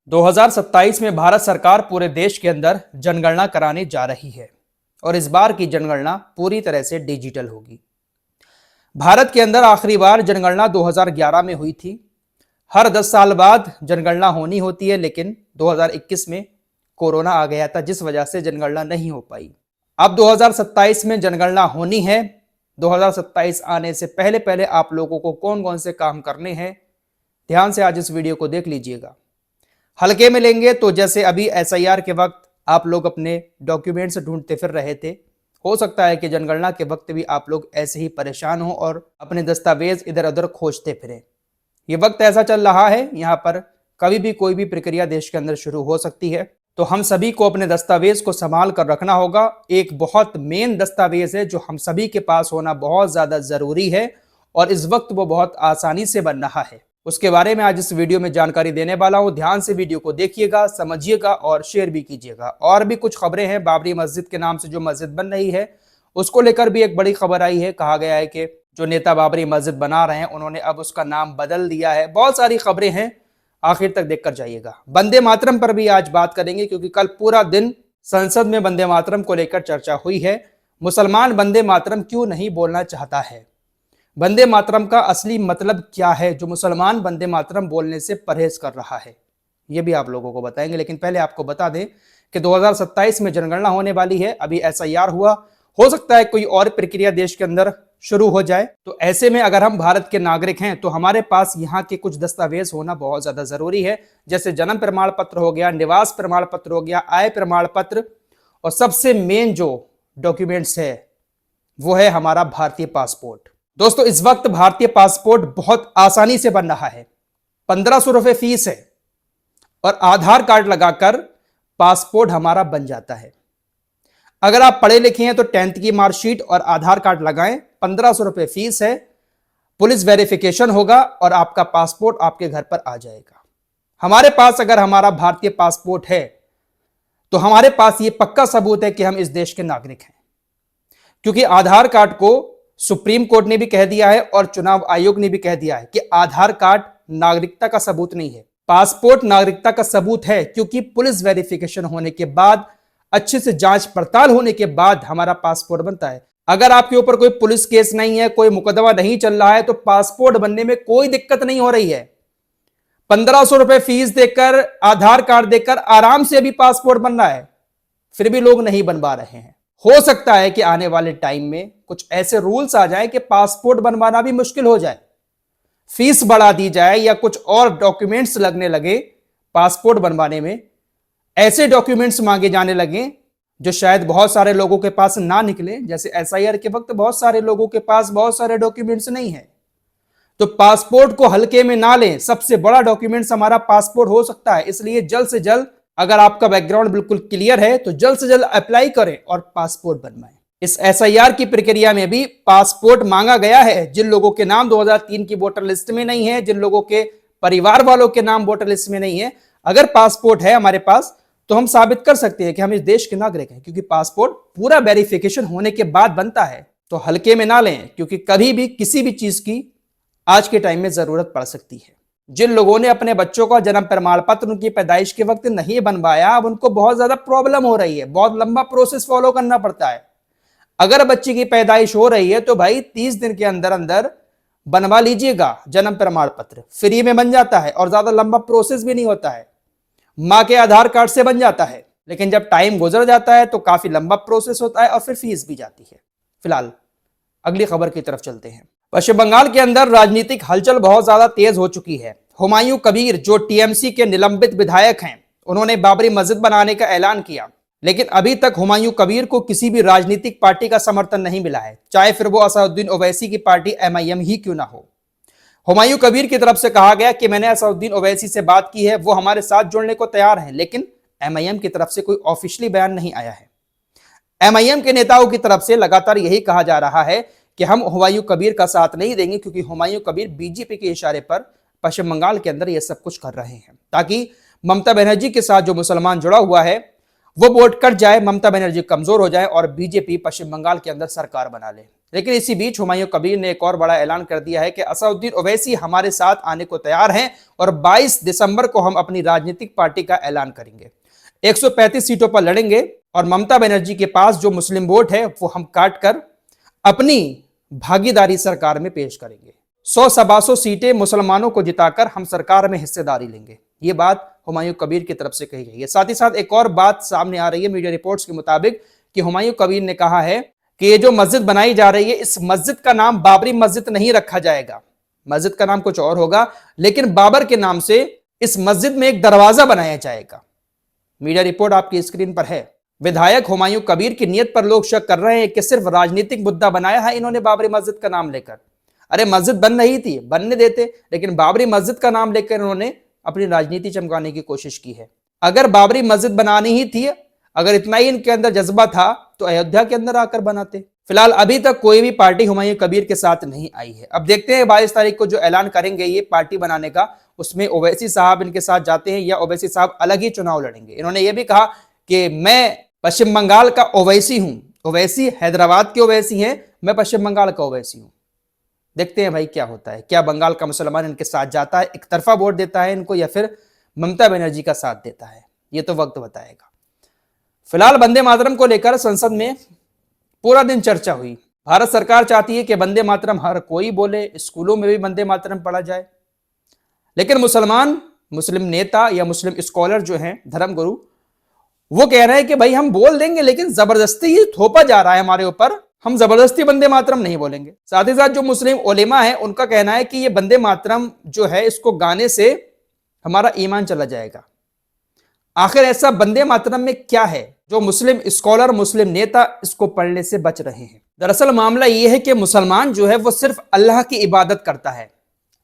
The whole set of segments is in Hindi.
2027 में भारत सरकार पूरे देश के अंदर जनगणना कराने जा रही है और इस बार की जनगणना पूरी तरह से डिजिटल होगी। भारत के अंदर आखिरी बार जनगणना 2011 में हुई थी। हर 10 साल बाद जनगणना होनी होती है, लेकिन 2021 में कोरोना आ गया था, जिस वजह से जनगणना नहीं हो पाई। अब 2027 में जनगणना होनी है। 2027 आने से पहले पहले आप लोगों को कौन कौन से काम करने हैं, ध्यान से आज इस वीडियो को देख लीजिएगा। हल्के में लेंगे तो जैसे अभी एसआईआर के वक्त आप लोग अपने डॉक्यूमेंट्स ढूंढते फिर रहे थे, हो सकता है कि जनगणना के वक्त भी आप लोग ऐसे ही परेशान हो और अपने दस्तावेज इधर उधर खोजते फिरें। ये वक्त ऐसा चल रहा है, यहाँ पर कभी भी कोई भी प्रक्रिया देश के अंदर शुरू हो सकती है, तो हम सभी को अपने दस्तावेज को संभाल कर रखना होगा। एक बहुत मेन दस्तावेज है जो हम सभी के पास होना बहुत ज्यादा जरूरी है और इस वक्त वो बहुत आसानी से बन रहा है। उसके बारे में आज इस वीडियो में जानकारी देने वाला हूं। ध्यान से वीडियो को देखिएगा, समझिएगा और शेयर भी कीजिएगा। और भी कुछ खबरें हैं। बाबरी मस्जिद के नाम से जो मस्जिद बन रही है उसको लेकर भी एक बड़ी खबर आई है। कहा गया है कि जो नेता बाबरी मस्जिद बना रहे हैं उन्होंने अब उसका नाम बदल दिया है। बहुत सारी खबरें हैं, आखिर तक देखकर जाइएगा। वंदे मातरम पर भी आज बात करेंगे, क्योंकि कल पूरा दिन संसद में वंदे मातरम को लेकर चर्चा हुई है। मुसलमान वंदे मातरम क्यों नहीं बोलना चाहता है, वंदे मातरम का असली मतलब क्या है जो मुसलमान वंदे मातरम बोलने से परहेज कर रहा है, यह भी आप लोगों को बताएंगे। लेकिन पहले आपको बता दें कि 2027 में जनगणना होने वाली है। अभी एसआईआर हुआ, हो सकता है कोई और प्रक्रिया देश के अंदर शुरू हो जाए। तो ऐसे में अगर हम भारत के नागरिक हैं तो हमारे पास यहाँ के कुछ दस्तावेज होना बहुत ज्यादा जरूरी है, जैसे जन्म प्रमाण पत्र हो गया, निवास प्रमाण पत्र हो गया, आय प्रमाण पत्र, और सबसे मेन जो डॉक्यूमेंट्स है वो है हमारा भारतीय पासपोर्ट। दोस्तों, इस वक्त भारतीय पासपोर्ट बहुत आसानी से बन रहा है। 1500 रुपए फीस है और आधार कार्ड लगाकर पासपोर्ट हमारा बन जाता है। अगर आप पढ़े लिखे हैं तो 10th की मार्कशीट और आधार कार्ड लगाएं। 1500 रुपए फीस है, पुलिस वेरिफिकेशन होगा और आपका पासपोर्ट आपके घर पर आ जाएगा। हमारे पास अगर हमारा भारतीय पासपोर्ट है तो हमारे पास यह पक्का सबूत है कि हम इस देश के नागरिक हैं, क्योंकि आधार कार्ड को सुप्रीम कोर्ट ने भी कह दिया है और चुनाव आयोग ने भी कह दिया है कि आधार कार्ड नागरिकता का सबूत नहीं है, पासपोर्ट नागरिकता का सबूत है। क्योंकि पुलिस वेरिफिकेशन होने के बाद, अच्छे से जांच पड़ताल होने के बाद हमारा पासपोर्ट बनता है। अगर आपके ऊपर कोई पुलिस केस नहीं है, कोई मुकदमा नहीं चल रहा है, तो पासपोर्ट बनने में कोई दिक्कत नहीं हो रही है। 1500 रुपए फीस देकर, आधार कार्ड देकर आराम से अभी पासपोर्ट बन रहा है, फिर भी लोग नहीं बनवा रहे हैं। हो सकता है कि आने वाले टाइम में कुछ ऐसे रूल्स आ जाए कि पासपोर्ट बनवाना भी मुश्किल हो जाए, फीस बढ़ा दी जाए या कुछ और डॉक्यूमेंट्स लगने लगे पासपोर्ट बनवाने में। ऐसे डॉक्यूमेंट्स मांगे जाने लगे जो शायद बहुत सारे लोगों के पास ना निकले। जैसे एसआईआर के वक्त बहुत सारे लोगों के पास बहुत सारे डॉक्यूमेंट्स नहीं है, तो पासपोर्ट को हल्के में ना लें। सबसे बड़ा डॉक्यूमेंट्स हमारा पासपोर्ट हो सकता है, इसलिए जल्द से जल्द, अगर आपका बैकग्राउंड बिल्कुल क्लियर है तो जल्द से जल्द अप्लाई करें और पासपोर्ट बनवाएं। इस एसआईआर की प्रक्रिया में भी पासपोर्ट मांगा गया है। जिन लोगों के नाम 2003 की वोटर लिस्ट में नहीं है, जिन लोगों के परिवार वालों के नाम वोटर लिस्ट में नहीं है, अगर पासपोर्ट है हमारे पास तो हम साबित कर सकते हैं कि हम इस देश के नागरिक हैं, क्योंकि पासपोर्ट पूरा वेरिफिकेशन होने के बाद बनता है। तो हल्के में ना लें, क्योंकि कभी भी किसी भी चीज की आज के टाइम में जरूरत पड़ सकती है। जिन लोगों ने अपने बच्चों का जन्म प्रमाण पत्र उनकी पैदाइश के वक्त नहीं बनवाया, अब उनको बहुत ज्यादा प्रॉब्लम हो रही है, बहुत लंबा प्रोसेस फॉलो करना पड़ता है। अगर बच्चे की पैदाइश हो रही है तो भाई 30 दिन के अंदर अंदर बनवा लीजिएगा जन्म प्रमाण पत्र, फ्री में बन जाता है और ज्यादा लंबा प्रोसेस भी नहीं होता है। मां के आधार कार्ड से बन जाता है, लेकिन जब टाइम गुजर जाता है तो काफी लंबा प्रोसेस होता है और फिर फीस भी जाती है। फिलहाल अगली खबर की तरफ चलते हैं। पश्चिम बंगाल के अंदर राजनीतिक हलचल बहुत ज्यादा तेज हो चुकी है। हुमायूं कबीर जो टीएमसी के निलंबित विधायक हैं, उन्होंने बाबरी मस्जिद बनाने का ऐलान किया, लेकिन अभी तक हुमायूं कबीर को किसी भी राजनीतिक पार्टी का समर्थन नहीं मिला है, चाहे फिर वो असदुद्दीन ओवैसी की पार्टी एमआईएम ही क्यों ना हो। हुमायूं कबीर की तरफ से कहा गया कि मैंने असदुद्दीन ओवैसी से बात की है, वो हमारे साथ जुड़ने को तैयार हैं, लेकिन एमआईएम की तरफ से कोई ऑफिशियली बयान नहीं आया है। एमआईएम के नेताओं की तरफ से लगातार यही कहा जा रहा है कि हम हुमायूं कबीर का साथ नहीं देंगे, क्योंकि हुमायूं कबीर बीजेपी के इशारे पर पश्चिम बंगाल के अंदर यह सब कुछ कर रहे हैं, ताकि ममता बनर्जी के साथ जो मुसलमान जुड़ा हुआ है वो वोट कट जाए, ममता बनर्जी कमजोर हो जाए और बीजेपी पश्चिम बंगाल के अंदर सरकार बना ले। लेकिन इसी बीच हुमायूं कबीर ने एक और बड़ा ऐलान कर दिया है कि असदुद्दीन ओवैसी हमारे साथ आने को तैयार हैं और 22 दिसंबर को हम अपनी राजनीतिक पार्टी का ऐलान करेंगे, 135 सीटों पर लड़ेंगे और ममता बनर्जी के पास जो मुस्लिम वोट है वो हम काट कर अपनी भागीदारी सरकार में पेश करेंगे। 100 सवा 100 सीटें मुसलमानों को जिताकर हम सरकार में हिस्सेदारी लेंगे। ये बात हुमायूं कबीर की तरफ से कही गई है। साथ ही साथ एक और बात सामने आ रही है मीडिया रिपोर्ट्स के मुताबिक कि हुमायूं कबीर ने कहा है कि ये जो मस्जिद बनाई जा रही है, इस मस्जिद का नाम बाबरी मस्जिद नहीं रखा जाएगा, मस्जिद का नाम कुछ और होगा, लेकिन बाबर के नाम से इस मस्जिद में एक दरवाजा बनाया जाएगा। मीडिया रिपोर्ट आपकी स्क्रीन पर है। विधायक हुमायूं कबीर की नीयत पर लोग शक कर रहे हैं कि सिर्फ राजनीतिक मुद्दा बनाया है इन्होंने बाबरी मस्जिद का नाम लेकर। अरे मस्जिद बन रही थी, बनने देते, लेकिन बाबरी मस्जिद का नाम लेकर इन्होंने अपनी राजनीति चमकाने की कोशिश की है। अगर बाबरी मस्जिद बनानी ही थी, अगर इतना ही इनके अंदर जज्बा था, तो अयोध्या के अंदर आकर बनाते। फिलहाल अभी तक कोई भी पार्टी हुमायूं कबीर के साथ नहीं आई है। अब देखते हैं 22 तारीख को जो ऐलान करेंगे ये पार्टी बनाने का, उसमें ओवैसी साहब इनके साथ जाते हैं या ओवैसी साहब अलग ही चुनाव लड़ेंगे। इन्होंने ये भी कहा कि मैं पश्चिम बंगाल का ओवैसी हूं, ओवैसी हैदराबाद के ओवैसी हैं, मैं पश्चिम बंगाल का ओवैसी हूं। देखते हैं भाई क्या होता है, क्या बंगाल का मुसलमान इनके साथ जाता है, एक तरफा वोट देता है इनको, या फिर ममता बनर्जी का साथ देता है, ये तो वक्त बताएगा। फिलहाल वंदे मातरम को लेकर संसद में पूरा दिन चर्चा हुई। भारत सरकार चाहती है कि वंदे मातरम हर कोई बोले, स्कूलों में भी वंदे मातरम पढ़ा जाए, लेकिन मुस्लिम नेता या मुस्लिम स्कॉलर जो हैं, धर्मगुरु, वो कह रहे हैं कि भाई हम बोल देंगे लेकिन जबरदस्ती ही थोपा जा रहा है हमारे ऊपर, हम जबरदस्ती वंदे मातरम नहीं बोलेंगे। साथ ही साथ जो मुस्लिम उलेमा है उनका कहना है कि ये वंदे मातरम जो है इसको गाने से हमारा ईमान चला जाएगा। आखिर ऐसा वंदे मातरम में क्या है जो मुस्लिम स्कॉलर, मुस्लिम नेता इसको पढ़ने से बच रहे हैं? दरअसल मामला यह है कि मुसलमान जो है वो सिर्फ अल्लाह की इबादत करता है,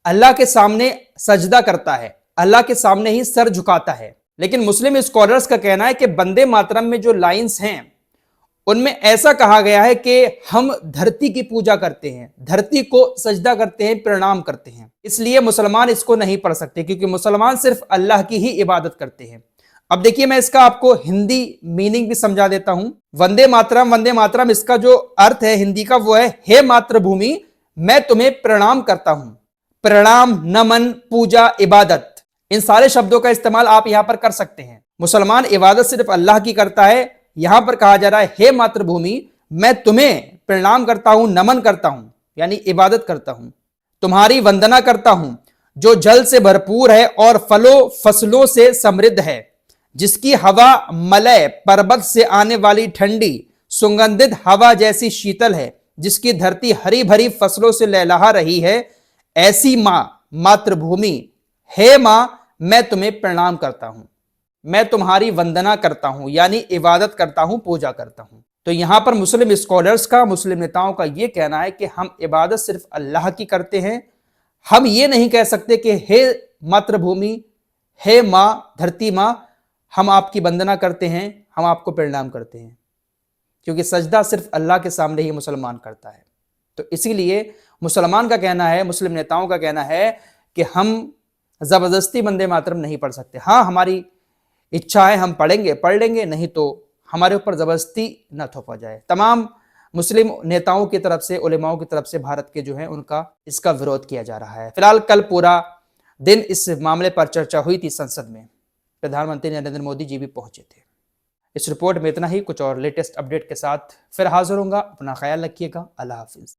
अल्लाह के सामने सजदा करता है, अल्लाह के सामने ही सर झुकाता है। लेकिन मुस्लिम स्कॉलर्स का कहना है कि वंदे मातरम में जो लाइंस हैं उनमें ऐसा कहा गया है कि हम धरती की पूजा करते हैं, धरती को सजदा करते हैं, प्रणाम करते हैं, इसलिए मुसलमान इसको नहीं पढ़ सकते, क्योंकि मुसलमान सिर्फ अल्लाह की ही इबादत करते हैं। अब देखिए मैं इसका आपको हिंदी मीनिंग भी समझा देता हूं। वंदे मातरम इसका जो अर्थ है हिंदी का वो है, हे मातृभूमि मैं तुम्हें प्रणाम करता हूं। प्रणाम, नमन, पूजा, इबादत, इन सारे शब्दों का इस्तेमाल आप यहां पर कर सकते हैं। मुसलमान इबादत सिर्फ अल्लाह की करता है, यहां पर कहा जा रहा है हे मातृभूमि मैं तुम्हें प्रणाम करता हूं, नमन करता हूं, यानी इबादत करता हूं, तुम्हारी वंदना करता हूं जो जल से भरपूर है और फलों फसलों से समृद्ध है, जिसकी हवा मलय पर्वत से आने वाली ठंडी सुगंधित हवा जैसी शीतल है, जिसकी धरती हरी भरी फसलों से लहलहा रही है, ऐसी मां मातृभूमि हे मां मैं तुम्हें प्रणाम करता हूं, मैं तुम्हारी वंदना करता हूं, यानी इबादत करता हूं, पूजा करता हूं। तो यहां पर मुस्लिम स्कॉलर्स का, मुस्लिम नेताओं का यह कहना है कि हम इबादत सिर्फ अल्लाह की करते हैं, हम ये नहीं कह सकते कि हे मातृभूमि, हे मां, धरती मां, हम आपकी वंदना करते हैं, हम आपको प्रणाम करते हैं, क्योंकि सजदा सिर्फ अल्लाह के सामने ही मुसलमान करता है। तो इसीलिए मुसलमान का कहना है, मुस्लिम नेताओं का कहना है कि हम जबरदस्ती वंदे मातरम नहीं पढ़ सकते। हाँ, हमारी इच्छा है हम पढ़ लेंगे, नहीं तो हमारे ऊपर जबरदस्ती न थोपा जाए। तमाम मुस्लिम नेताओं की तरफ से, उलेमाओं की तरफ से भारत के जो है उनका इसका विरोध किया जा रहा है। फिलहाल कल पूरा दिन इस मामले पर चर्चा हुई थी संसद में, प्रधानमंत्री नरेंद्र मोदी जी भी पहुंचे थे। इस रिपोर्ट में इतना ही, कुछ और लेटेस्ट अपडेट के साथ फिर हाजिर होऊंगा। अपना ख्याल रखिएगा। अल्लाह हाफिज।